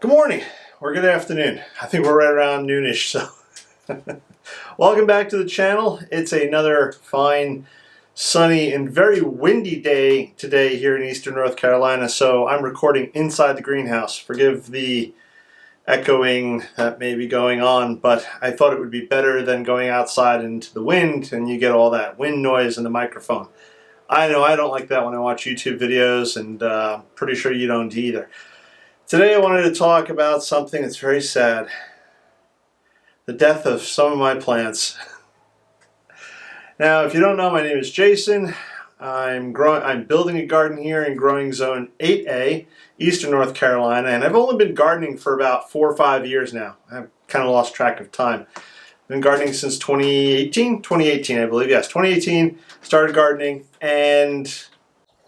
Good morning, or good afternoon. I think we're right around noonish, so. Welcome back to the channel. It's another fine, sunny, and very windy day today here in eastern North Carolina, so I'm recording inside the greenhouse. Forgive the echoing that may be going on, but I thought it would be better than going outside into the wind and you get all that wind noise in the microphone. I know I don't like that when I watch YouTube videos, and pretty sure you don't either. Today I wanted to talk about something that's very sad. The death of some of my plants. Now, if you don't know, my name is Jason. I'm building a garden here in growing zone 8A, eastern North Carolina, and I've only been gardening for about 4 or 5 years now. I've kind of lost track of time. I've been gardening since 2018, I believe, yes, 2018, started gardening, and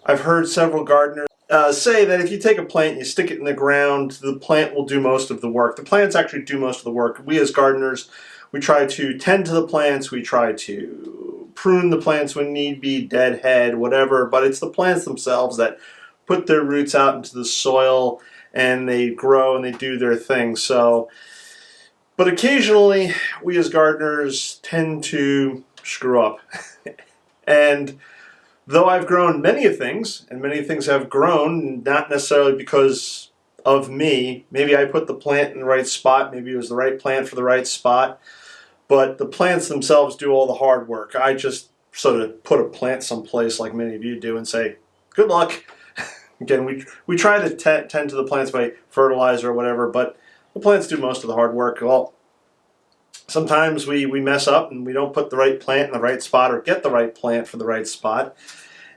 I've heard several gardeners say that if you take a plant and you stick it in the ground, the plant will do most of the work. The plants actually do most of the work. We as gardeners, we try to tend to the plants, we try to prune the plants when need be, deadhead, whatever, but it's the plants themselves that put their roots out into the soil and they grow and they do their thing. So, but occasionally we as gardeners tend to screw up. And though I've grown many things, and many things have grown, not necessarily because of me. Maybe I put the plant in the right spot, maybe it was the right plant for the right spot, but the plants themselves do all the hard work. I just sort of put a plant someplace like many of you do and say, good luck. Again, we try to tend to the plants by fertilizer or whatever, but the plants do most of the hard work. Well, sometimes we mess up and we don't put the right plant in the right spot or get the right plant for the right spot.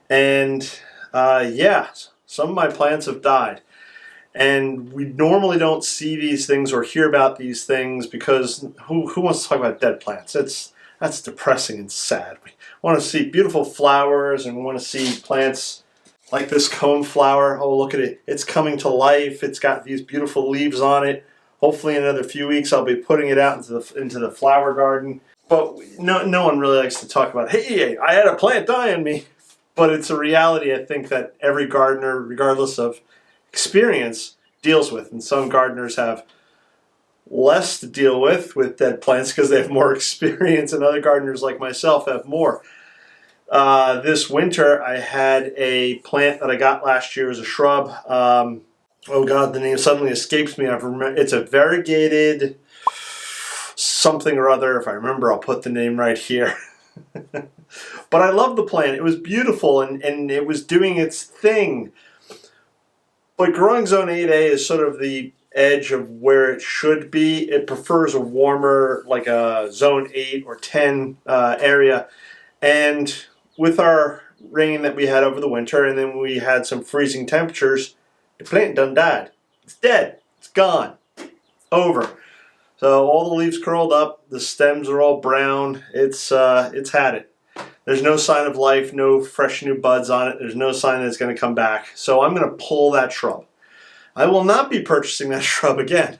And yeah, some of my plants have died. And we normally don't see these things or hear about these things because who wants to talk about dead plants? That's depressing and sad. We want to see beautiful flowers and we want to see plants like this cone flower. Oh, look at it. It's coming to life. It's got these beautiful leaves on it. Hopefully in another few weeks I'll be putting it out into the flower garden. But no one really likes to talk about, hey, I had a plant die on me. But it's a reality I think that every gardener, regardless of experience, deals with. And some gardeners have less to deal with dead plants because they have more experience, and other gardeners like myself have more. This winter I had a plant that I got last year as a shrub. Oh God, the name suddenly escapes me. It's a variegated something or other. If I remember, I'll put the name right here. But I love the plant. It was beautiful and it was doing its thing. But growing zone 8A is sort of the edge of where it should be. It prefers a warmer, like a zone 8 or 10 area. And with our rain that we had over the winter, and then we had some freezing temperatures, the plant done died. It's dead. It's gone. Over. So all the leaves curled up. The stems are all brown. It's had it. There's no sign of life, no fresh new buds on it. There's no sign that it's going to come back. So I'm going to pull that shrub. I will not be purchasing that shrub again.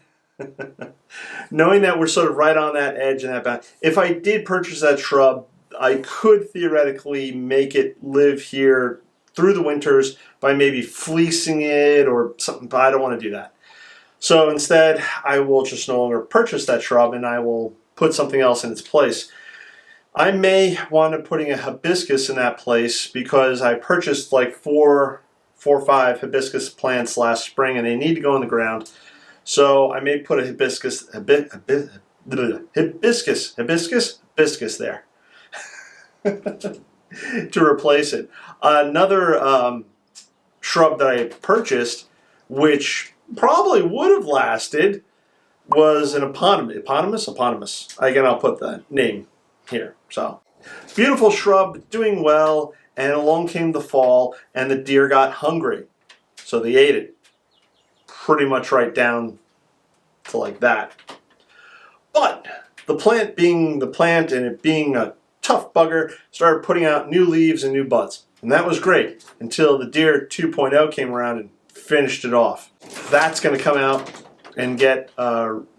Knowing that we're sort of right on that edge and that bound. If I did purchase that shrub, I could theoretically make it live here through the winters by maybe fleecing it or something, but I don't want to do that. So instead, I will just no longer purchase that shrub and I will put something else in its place. I may wind up putting a hibiscus in that place because I purchased like four or five hibiscus plants last spring and they need to go in the ground. So I may put a hibiscus there to replace it. Another shrub that I purchased, which probably would have lasted, was an eponymous. Again, I'll put the name here. So, beautiful shrub, doing well, and along came the fall, and the deer got hungry. So they ate it. Pretty much right down to like that. But the plant being the plant and it being a tough bugger, started putting out new leaves and new buds. And that was great until the deer 2.0 came around and finished it off. That's going to come out and get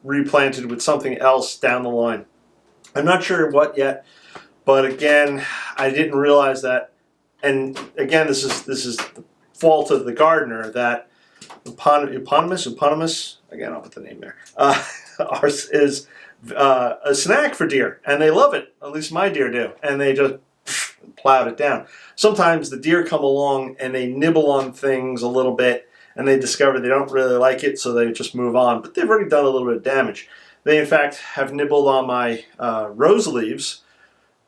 replanted with something else down the line. I'm not sure what yet, but again, I didn't realize that. And again, this is the fault of the gardener, that eponymous. Again, I'll put the name there. Is a snack for deer, and they love it. At least my deer do, and they just plowed it down. Sometimes the deer come along and they nibble on things a little bit, and they discover they don't really like it, so they just move on. But they've already done a little bit of damage. They, in fact, have nibbled on my rose leaves,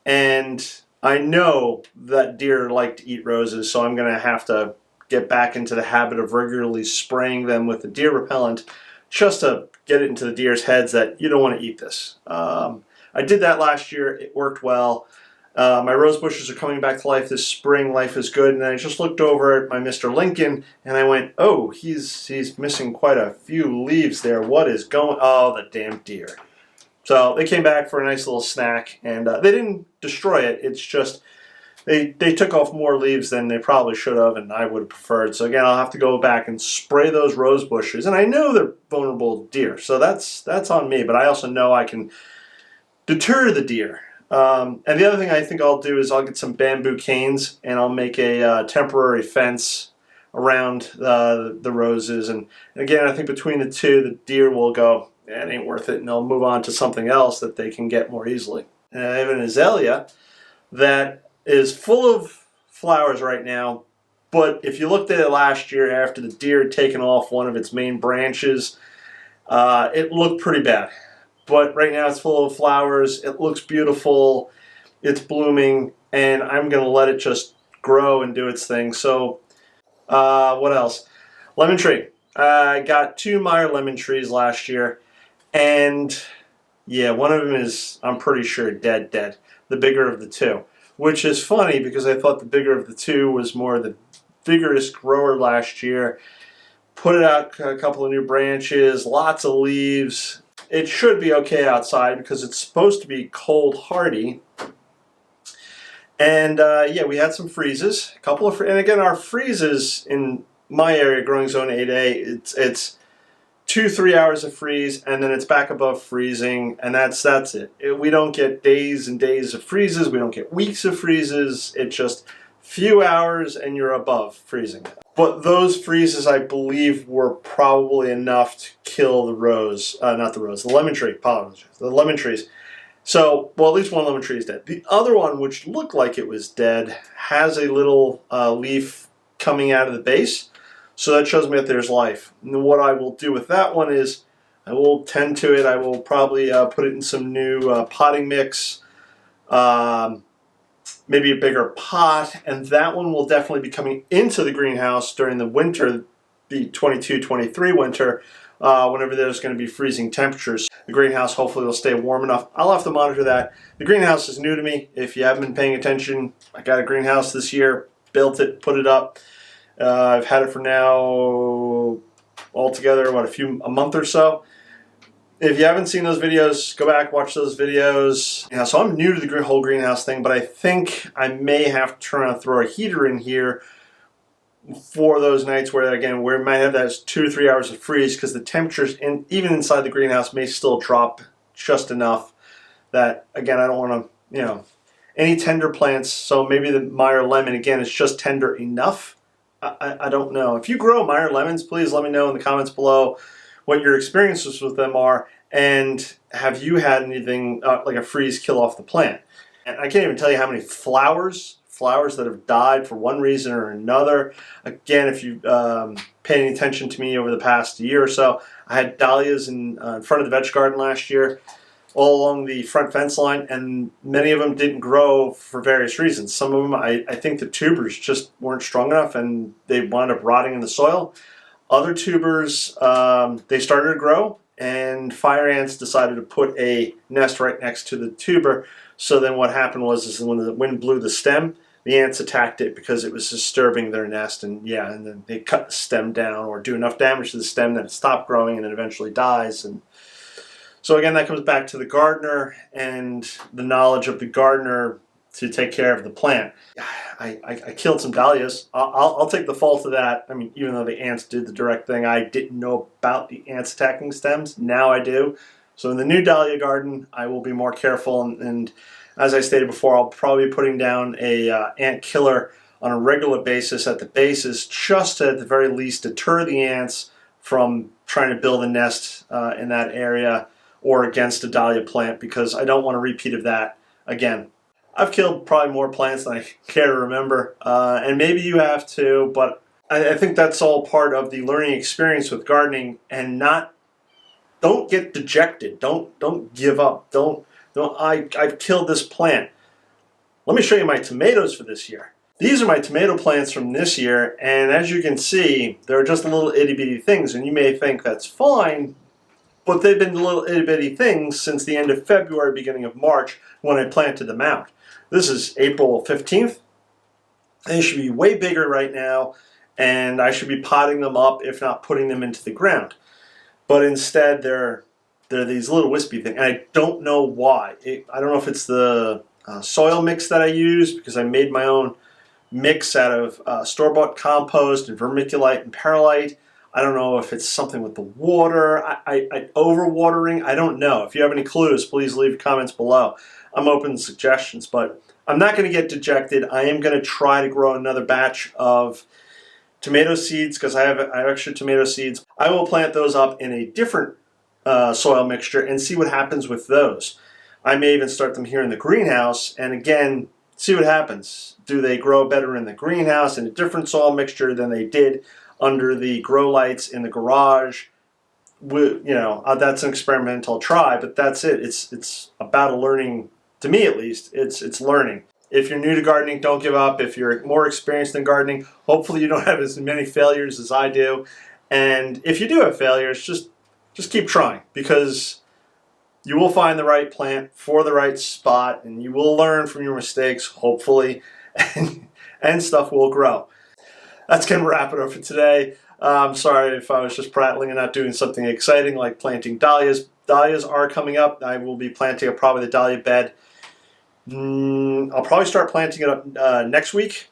and I know that deer like to eat roses, so I'm going to have to get back into the habit of regularly spraying them with the deer repellent just to get it into the deer's heads that you don't want to eat this. I did that last year. It worked well. My rose bushes are coming back to life this spring. Life is good. And I just looked over at my Mr. Lincoln and I went, oh, he's missing quite a few leaves there. What is going? Oh, the damn deer. So they came back for a nice little snack, and they didn't destroy it. It's just they took off more leaves than they probably should have, and I would have preferred. So again, I'll have to go back and spray those rose bushes. And I know they're vulnerable to deer, so that's on me. But I also know I can deter the deer. And the other thing I think I'll do is I'll get some bamboo canes and I'll make a temporary fence around the roses. And again, I think between the two, the deer will go, it ain't worth it, and they'll move on to something else that they can get more easily. And I have an azalea that is full of flowers right now, but if you looked at it last year after the deer had taken off one of its main branches, it looked pretty bad. But right now it's full of flowers, it looks beautiful, it's blooming, and I'm going to let it just grow and do its thing. So, what else? Lemon tree. I got 2 Meyer lemon trees last year. And yeah, one of them is, I'm pretty sure, dead. The bigger of the two. Which is funny because I thought the bigger of the two was more the vigorous grower last year. Put it out a couple of new branches, lots of leaves. It should be okay outside because it's supposed to be cold hardy. And yeah, we had some freezes. And again, our freezes in my area, growing zone 8A, it's 2-3 hours of freeze, and then it's back above freezing, and that's it. We don't get days and days of freezes. We don't get weeks of freezes. It's just few hours, and you're above freezing. But those freezes, I believe, were probably enough to kill the the lemon tree. Apologies, the lemon trees. So, well, at least one lemon tree is dead. The other one, which looked like it was dead, has a little leaf coming out of the base. So that shows me that there's life. And what I will do with that one is I will tend to it. I will probably put it in some new potting mix, maybe a bigger pot, and that one will definitely be coming into the greenhouse during the winter, the 22-23 winter, whenever there's going to be freezing temperatures. The greenhouse hopefully will stay warm enough. I'll have to monitor that. The greenhouse is new to me. If you haven't been paying attention, I got a greenhouse this year, built it, put it up. I've had it for now altogether, a month or so. If you haven't seen those videos, go back, watch those videos. Yeah, so I'm new to the whole greenhouse thing, but I think I may have to try and throw a heater in here for those nights where, again, we might have that 2 or 3 hours of freeze, because the temperatures, even inside the greenhouse, may still drop just enough that, again, I don't want to, any tender plants, so maybe the Meyer lemon, again, is just tender enough. I don't know. If you grow Meyer lemons, please let me know in the comments below what your experiences with them are, and have you had anything like a freeze kill off the plant. And I can't even tell you how many flowers that have died for one reason or another. Again, if you pay any attention to me over the past year or so, I had dahlias in front of the veg garden last year, all along the front fence line, and many of them didn't grow for various reasons. Some of them, I think the tubers just weren't strong enough and they wound up rotting in the soil. Other tubers, they started to grow, and fire ants decided to put a nest right next to the tuber. So then what happened was when the wind blew the stem, the ants attacked it because it was disturbing their nest, and then they cut the stem down or do enough damage to the stem that it stopped growing and it eventually dies. And so again, that comes back to the gardener and the knowledge of the gardener to take care of the plant. I killed some dahlias. I'll take the fault of that. I mean, even though the ants did the direct thing, I didn't know about the ants attacking stems. Now I do. So in the new dahlia garden, I will be more careful. And as I stated before, I'll probably be putting down a ant killer on a regular basis at the bases, just to, at the very least, deter the ants from trying to build a nest in that area or against a dahlia plant, because I don't want a repeat of that again. I've killed probably more plants than I care to remember, and maybe you have too, but I think that's all part of the learning experience with gardening. And don't get dejected. Don't give up. I've killed this plant. Let me show you my tomatoes for this year. These are my tomato plants from this year, and as you can see, they're just little itty bitty things, and you may think that's fine, but they've been little itty bitty things since the end of February, beginning of March, when I planted them out. This is April 15th. They should be way bigger right now, and I should be potting them up, if not putting them into the ground. But instead, they're these little wispy things, and I don't know why. I don't know if it's the soil mix that I use, because I made my own mix out of store-bought compost and vermiculite and perlite. I don't know if it's something with the water, I overwatering. I don't know. If you have any clues, please leave comments below. I'm open to suggestions, but I'm not going to get dejected. I am going to try to grow another batch of tomato seeds, because I have extra tomato seeds. I will plant those up in a different soil mixture and see what happens with those. I may even start them here in the greenhouse, and again, see what happens. Do they grow better in the greenhouse in a different soil mixture than they did under the grow lights in the garage? That's an experimental try, but that's it. It's about a learning, to me at least. It's learning. If you're new to gardening, don't give up. If you're more experienced in gardening, hopefully you don't have as many failures as I do. And if you do have failures, just keep trying, because you will find the right plant for the right spot, and you will learn from your mistakes, hopefully, and stuff will grow. That's going to wrap it up for today. I'm sorry if I was just prattling and not doing something exciting like planting dahlias. Dahlias are coming up. I will be planting probably the dahlia bed. I'll probably start planting it up next week.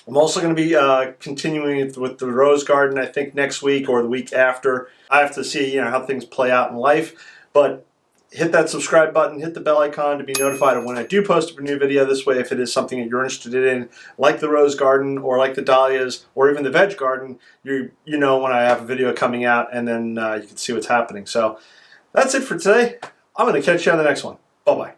I'm also going to be continuing with the rose garden, I think, next week or the week after. I have to see how things play out in life. But hit that subscribe button, hit the bell icon to be notified of when I do post a new video. This way, if it is something that you're interested in, like the rose garden or like the dahlias or even the veg garden, you know when I have a video coming out, and then you can see what's happening. So that's it for today. I'm going to catch you on the next one. Bye-bye.